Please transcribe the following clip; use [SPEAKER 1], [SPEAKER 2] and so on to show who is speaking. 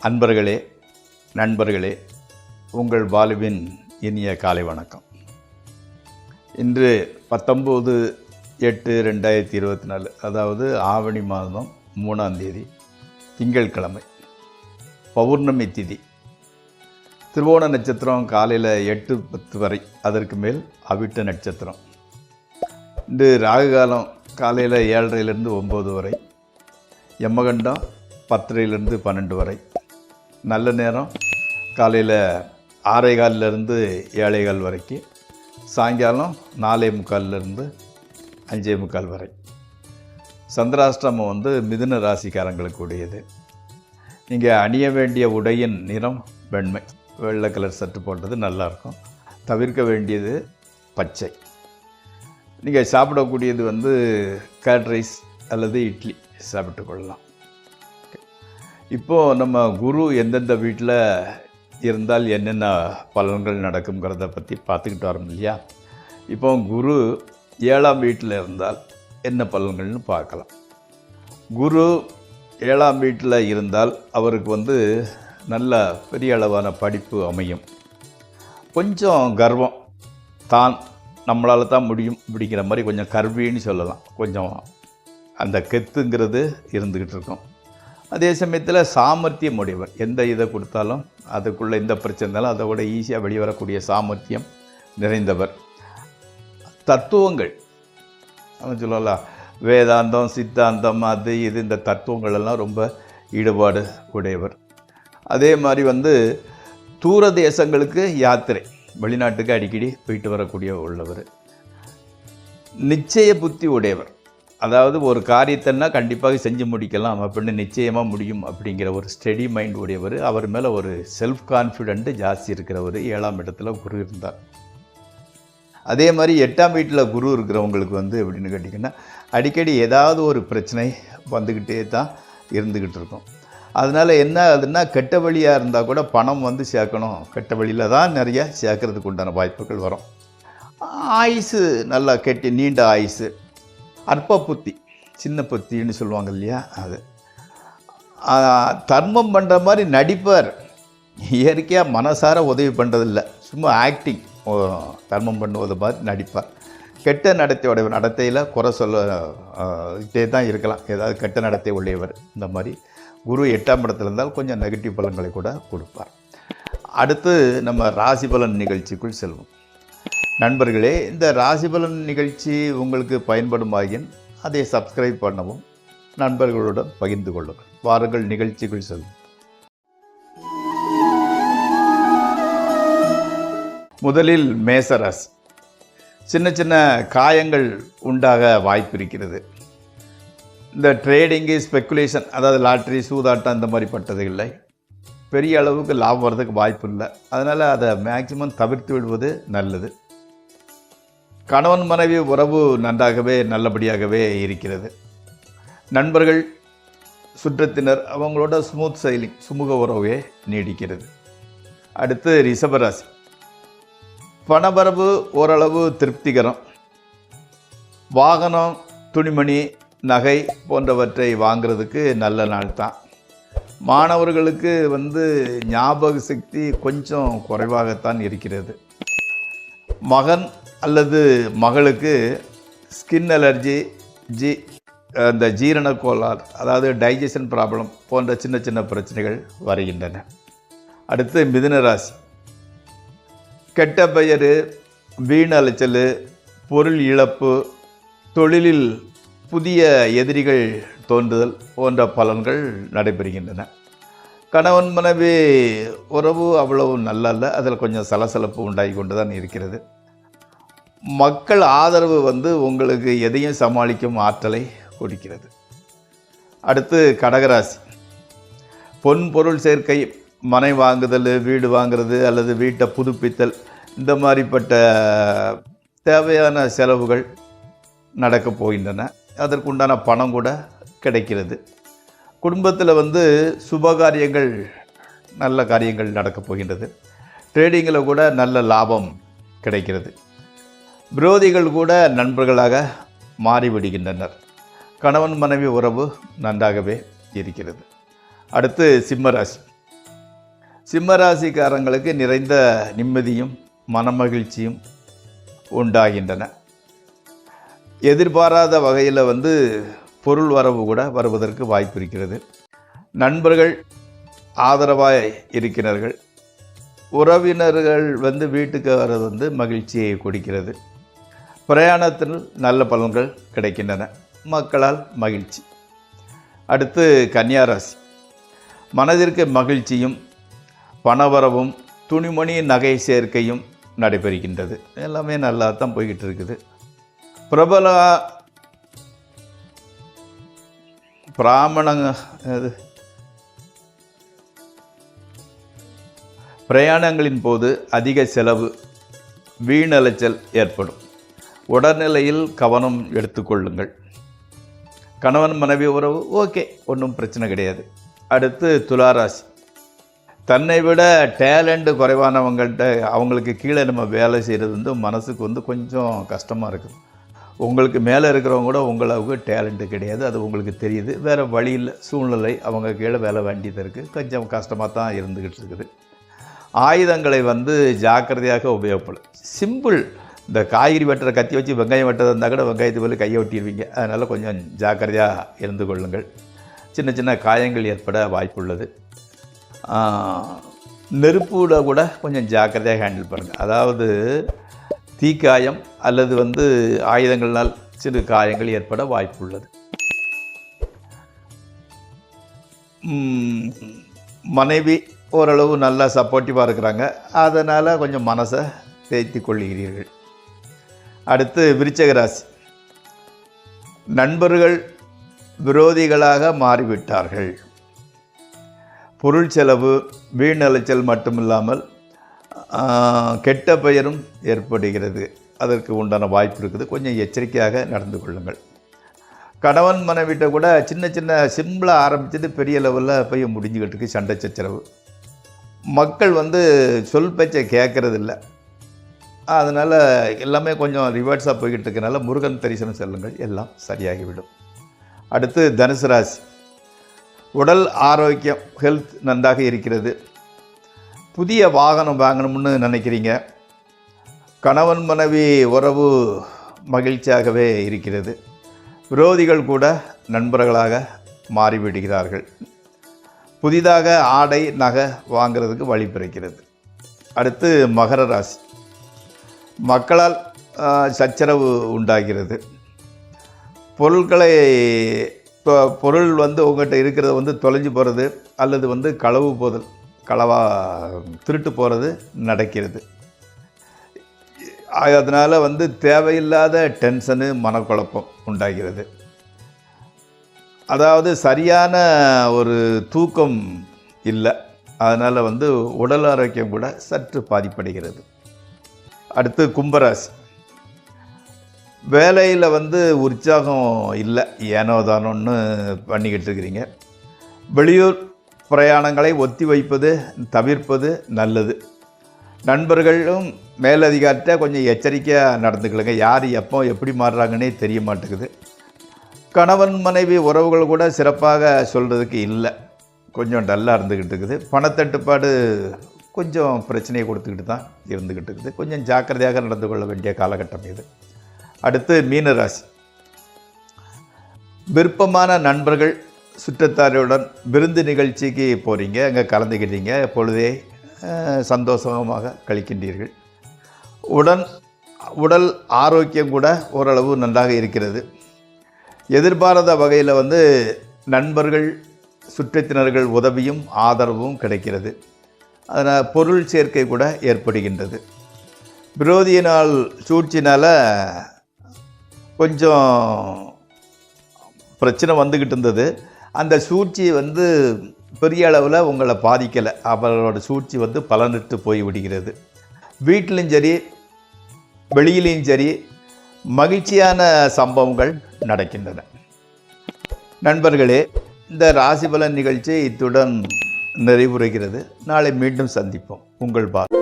[SPEAKER 1] அன்பர்களே, நண்பர்களே, உங்கள் பாலுவின் இனிய காலை வணக்கம். இன்று 19/8/2024, அதாவது ஆவணி மாதம் 3ஆம் தேதி, திங்கட்கிழமை, பௌர்ணமி திதி. திருவோண நட்சத்திரம் காலையில் 8:10 வரை, அதற்கு மேல் அவிட்ட நட்சத்திரம். இன்று ராகுகாலம் காலையில் 7:30லேருந்து 9 வரை, யமகண்டம் 10:30லேருந்து 12 வரை, நல்ல நேரம் காலையில் 6:15லேருந்து 7:15 வரைக்கும், சாயங்காலம் 4:45லேருந்து 5:45 வரை. சந்திராஷ்டமம் மிதுன ராசிக்காரங்களுக்கு உடையது. நீங்கள் அணிய வேண்டிய உடையின் நிறம் வெண்மை, வெள்ளை கலர் சட்டு போட்டது நல்லாயிருக்கும். தவிர்க்க வேண்டியது பச்சை. நீங்கள் சாப்பிடக்கூடியது கர்ட் ரைஸ் அல்லது இட்லி சாப்பிட்டு கொள்ளலாம். இப்போது நம்ம குரு எந்தெந்த வீட்டில் இருந்தால் என்னென்ன பலன்கள் நடக்குங்கிறத பற்றி பார்த்துக்கிட்டு வரோம் இல்லையா? இப்போ குரு 7ஆம் வீட்டில் இருந்தால் என்ன பலன்கள்னு பார்க்கலாம். குரு 7ஆம் வீட்டில் இருந்தால் அவருக்கு நல்ல பெரிய அளவான படிப்பு அமையும். கொஞ்சம் கர்வம், தான் நம்மளால் தான் முடியும் அப்படிங்கிற மாதிரி கொஞ்சம் கர்வின்னு சொல்லலாம். கொஞ்சம் அந்த கெத்துங்கிறது இருந்துக்கிட்டு இருக்கும். அதே சமயத்தில் சாமர்த்தியம் உடையவர். எந்த இதை கொடுத்தாலும் அதுக்குள்ளே எந்த பிரச்சனை இருந்தாலும் அதை விட ஈஸியாக வெளிவரக்கூடிய சாமர்த்தியம் நிறைந்தவர். தத்துவங்கள் அவன் சொல்லலாம், வேதாந்தம், சித்தாந்தம், அது இது, இந்த தத்துவங்கள் எல்லாம் ரொம்ப ஈடுபாடு உடையவர். அதே மாதிரி தூர தேசங்களுக்கு யாத்திரை, வெளிநாட்டுக்கு அடிக்கடி போயிட்டு வரக்கூடிய உள்ளவர். நிச்சய புத்தி உடையவர். அதாவது ஒரு காரியத்தைன்னா கண்டிப்பாக செஞ்சு முடிக்கலாம் அப்படின்னு நிச்சயமாக முடியும் அப்படிங்கிற ஒரு ஸ்டெடி மைண்ட் உடையவர். அவர் மேலே ஒரு செல்ஃப் கான்ஃபிடென்ட்டு ஜாஸ்தி இருக்கிறவர் 7ஆம் இடத்துல குரு இருந்தார். அதே மாதிரி 8ஆம் வீட்டில் குரு இருக்கிறவங்களுக்கு எப்படின்னு கேட்டிங்கன்னா, அடிக்கடி ஏதாவது ஒரு பிரச்சனை வந்துக்கிட்டே தான் இருந்துக்கிட்டு இருக்கும். அதனால் என்ன ஆகுதுன்னா, கெட்ட வழியாக இருந்தால் கூட பணம் சேர்க்கணும், கெட்ட வழியில் தான் நிறைய சேர்க்கறதுக்கு உண்டான வாய்ப்புகள் வரும். ஆயுசு நல்லா கெட்டி நீண்ட ஆயுசு. அற்ப புத்தி, சின்ன புத்தின்னு சொல்லுவாங்க இல்லையா, அது. தர்மம் பண்ணுற மாதிரி நடிப்பார். இயற்கையாக மனசார உதவி பண்ணுறதில்ல, சும்மா ஆக்டிங், தர்மம் பண்ணுவது மாதிரி நடிப்பார். கெட்ட நடத்தையோட நடத்தையில் குறை சொல்லிட்டே தான் இருக்கலாம். ஏதாவது கெட்ட நடத்தை உடையவர். இந்த மாதிரி குரு 8ஆம் இடத்துல இருந்தால் கொஞ்சம் நெகட்டிவ் பலன்களை கூட கொடுப்பார். அடுத்து நம்ம ராசி பலன் நிகழ்ச்சிக்குள் செல்வோம். நண்பர்களே, இந்த ராசி பலன் நிகழ்ச்சி உங்களுக்கு பயன்படுமாயின் அதை சப்ஸ்கிரைப் பண்ணவும், நண்பர்களுடன் பகிர்ந்து கொள்ளுங்கள். வாருங்கள் நிகழ்ச்சிக்குள் செல்வோம். முதலில் மேசராசி. சின்ன சின்ன காயங்கள் உண்டாக வாய்ப்பு இருக்கிறது. இந்த ட்ரேடிங்கு, ஸ்பெக்குலேஷன், அதாவது லாட்ரி, சூதாட்டம், இந்த மாதிரி பட்டதுகளை பெரிய அளவுக்கு லாபம் வர்றதுக்கு வாய்ப்பு இல்லை. அதனால் அதை மேக்சிமம் தவிர்த்து விடுவது நல்லது. கணவன் மனைவி உறவு நன்றாகவே நல்லபடியாகவே இருக்கிறது. நண்பர்கள், சுற்றத்தினர், அவங்களோட ஸ்மூத் சைலிங், சுமூக உறவே நீடிக்கிறது. அடுத்து ரிஷபராசி. பணவரவு ஓரளவு திருப்திகரம். வாகனம், துணிமணி, நகை போன்றவற்றை வாங்கிறதுக்கு நல்ல நாள் தான். மாணவர்களுக்கு ஞாபக சக்தி கொஞ்சம் குறைவாகத்தான் இருக்கிறது. மகன் அல்லது மகளுக்கு ஸ்கின் அலர்ஜி, அந்த ஜீரண கோளாறு, அதாவது டைஜஷன் ப்ராப்ளம் போன்ற சின்ன சின்ன பிரச்சனைகள் வருகின்றன. அடுத்து மிதுன ராசி. கெட்ட பெயர், வீண் அலைச்சல், பொருள் இழப்பு, தொழிலில் புதிய எதிரிகள் தோன்றுதல் போன்ற பலன்கள் நடைபெறுகின்றன. கணவன் மனைவி உறவு அவ்வளவு நல்ல, அதில் கொஞ்சம் சலசலப்பு உண்டாகி கொண்டு தான் இருக்கிறது. மக்கள் ஆதரவு உங்களுக்கு எதையும் சமாளிக்கும் ஆற்றலை கொடுக்கிறது. அடுத்து கடகராசி. பொன் பொருள் சேர்க்கை, மனை வாங்குதல், வீடு வாங்குறது அல்லது வீட்டை புதுப்பித்தல், இந்த மாதிரிப்பட்ட தேவையான செலவுகள் நடக்கப் போகின்றன. அதற்குண்டான பணம் கூட கிடைக்கிறது. குடும்பத்தில் சுபகாரியங்கள், நல்ல காரியங்கள் நடக்கப் போகின்றது. ட்ரேடிங்கில் கூட நல்ல லாபம் கிடைக்கிறது. விரோதிகள் கூட நண்பர்களாக மாறிவிடுகின்றனர். கணவன் மனைவி உறவு நன்றாகவே இருக்கிறது. அடுத்து சிம்மராசி. சிம்மராசிக்காரங்களுக்கு நிறைந்த நிம்மதியும் மனமகிழ்ச்சியும் உண்டாகின்றன. எதிர்பாராத வகையில் பொருள் வரவு கூட வருவதற்கு வாய்ப்பு இருக்கிறது. நண்பர்கள் ஆதரவாக இருக்கிறார்கள். உறவினர்கள் வீட்டுக்கு வர்றது மகிழ்ச்சியை கொடுக்கிறது. பிரயாணத்தில் நல்ல பலன்கள் கிடைக்கின்றன. மக்களால் மகிழ்ச்சி. அடுத்து கன்னியாராசி. மனதிற்கு மகிழ்ச்சியும் பணவரவும் துணிமணி நகை சேர்க்கையும் நடைபெறுகின்றது. எல்லாமே நல்லா தான் போய்கிட்டு இருக்குது. பிரபல பிரயாணங்களின் போது அதிக செலவு வீணலைச்சல் ஏற்படும். உடல்நிலையில் கவனம் எடுத்துக்கொள்ளுங்கள். கணவன் மனைவி உறவு ஓகே, ஒன்றும் பிரச்சனை கிடையாது. அடுத்து துளாராசி. தன்னை விட டேலண்ட் குறைவானவங்கள்ட்ட அவங்களுக்கு கீழே நம்ம வேலை செய்கிறது மனசுக்கு கொஞ்சம் கஷ்டமாக இருக்குது. உங்களுக்கு மேலே இருக்கிறவங்க கூட உங்களவுக்கு டேலண்ட்டு கிடையாது, அது உங்களுக்கு தெரியுது. வேறு வழியில் சூழ்நிலை அவங்க கீழே வேலை வேண்டியது இருக்குது. கொஞ்சம் கஷ்டமாக தான் இருந்துக்கிட்டு இருக்குது. ஆயுதங்களை ஜாக்கிரதையாக உபயோகப்படும். சிம்பிள். இந்த காய்கறி வெட்டுற கத்தி வச்சு வெங்காயம் வெட்டுறது இருந்தால் கூட வெங்காயத்து போல் கையை ஒட்டிடுவீங்க. அதனால் கொஞ்சம் ஜாக்கிரதையாக இருந்து கொள்ளுங்கள். சின்ன சின்ன காயங்கள் ஏற்பட வாய்ப்புள்ளது. நெருப்போட கூட கொஞ்சம் ஜாக்கிரதையாக ஹேண்டில் பண்ணுங்கள். அதாவது தீக்காயம் அல்லது ஆயுதங்களால் சிறு காயங்கள் ஏற்பட வாய்ப்புள்ளது. மனைவி ஓரளவு நல்லா சப்போர்ட்டிவாக இருக்கிறாங்க. அதனால் கொஞ்சம் மனசை தேய்த்து கொள்கிறீர்கள். அடுத்து விருச்சிக ராசி. நண்பர்கள் விரோதிகளாக மாறிவிட்டார்கள். பொருள் செலவு வீணலைச்சல் மட்டுமில்லாமல் கெட்ட பெயரும் ஏற்படுகிறது. அதற்கு உண்டான வாய்ப்பு இருக்குது. கொஞ்சம் எச்சரிக்கையாக நடந்து கொள்ளுங்கள். கணவன் மனைவிட்ட கூட சின்ன சின்ன சிம்பிளாக ஆரம்பிச்சது பெரிய லெவலில் போய் முடிஞ்சுக்கிட்டு இருக்கு. சண்டை சச்சரவு. மக்கள் சொல் பேச்சை கேட்கறதில்ல. அதனால் எல்லாமே கொஞ்சம் ரிவர்ஸாக போய்கிட்டு இருக்கனால முருகன் தரிசனம் செல்லுங்கள், எல்லாம் சரியாகிவிடும். அடுத்து தனுசு ராசி. உடல் ஆரோக்கியம் ஹெல்த் நன்றாக இருக்கிறது. புதிய வாகனம் வாங்கணும்னு நினைக்கிறீங்க. கணவன் மனைவி உறவு மகிழ்ச்சியாகவே இருக்கிறது. விரோதிகள் கூட நண்பர்களாக மாறிவிடுகிறார்கள். புதிதாக ஆடை நகை வாங்கிறதுக்கு வழி பிறக்கிறது. அடுத்து மகர ராசி. மக்களால் சச்சரவு உண்டாகிறது. பொருள் உங்கள்கிட்ட இருக்கிறத தொலைஞ்சு போகிறது அல்லது களவு போதல் திருட்டு போகிறது நடக்கிறது. அதனால் தேவையில்லாத டென்ஷனு மனக்குழப்பம் உண்டாகிறது. அதாவது சரியான ஒரு தூக்கம் இல்லை. அதனால் உடல் ஆரோக்கியம் கூட சற்று பாதிப்படைகிறது. அடுத்து கும்பராசி. வேலையில் உற்சாகம் இல்லை, ஏனோ தானோன்னு பண்ணிக்கிட்டு இருக்கிறீங்க. வெளியூர் பிரயாணங்களை ஒத்தி வைப்பது தவிர்ப்பது நல்லது. நண்பர்களும் மேலதிகாரிட்ட கொஞ்சம் எச்சரிக்கையாக நடந்துக்கலுங்க. யார் எப்போ எப்படி மாறுறாங்கன்னே தெரிய மாட்டேங்குது. கணவன் மனைவி உறவுகள் கூட சிறப்பாக சொல்கிறதுக்கு இல்லை, கொஞ்சம் டல்லாக இருந்துக்கிட்டு இருக்குது. பணத்தட்டுப்பாடு கொஞ்சம் பிரச்சனையை கொடுத்துக்கிட்டு தான் இருந்துக்கிட்டு இருக்குது. கொஞ்சம் ஜாக்கிரதையாக நடந்து கொள்ள வேண்டிய காலகட்டம் இது. அடுத்து மீனராசி. விருப்பமான நண்பர்கள் சுற்றத்தாருடன் விருந்து நிகழ்ச்சிக்கு போகிறீங்க, அங்கே கலந்துக்கிட்டீங்க, பொழுதே சந்தோஷமாக கழிக்கின்றீர்கள். உடல் ஆரோக்கியம் கூட ஓரளவு நன்றாக இருக்கிறது. எதிர்பாராத வகையில் நண்பர்கள் சுற்றத்தினர்கள் உதவியும் ஆதரவும் கிடைக்கிறது. அதனால் பொருள் சேர்க்கை கூட ஏற்படுகின்றது. விரோதியினால் சூழ்ச்சினால் கொஞ்சம் பிரச்சனை வந்துக்கிட்டு இருந்தது. அந்த சூழ்ச்சி பெரிய அளவில் உங்களை பாதிக்கலை. அவர்களோட சூழ்ச்சி பலனிட்டு போய் விடுகிறது. வீட்டிலும் சரி வெளியிலையும் சரி மகிழ்ச்சியான சம்பவங்கள் நடக்கின்றன. நண்பர்களே, இந்த ராசி பலன் நிகழ்ச்சி இத்துடன் நிறைவுறுகிறது. நாளை மீண்டும் சந்திப்போம். உங்கள் பார்.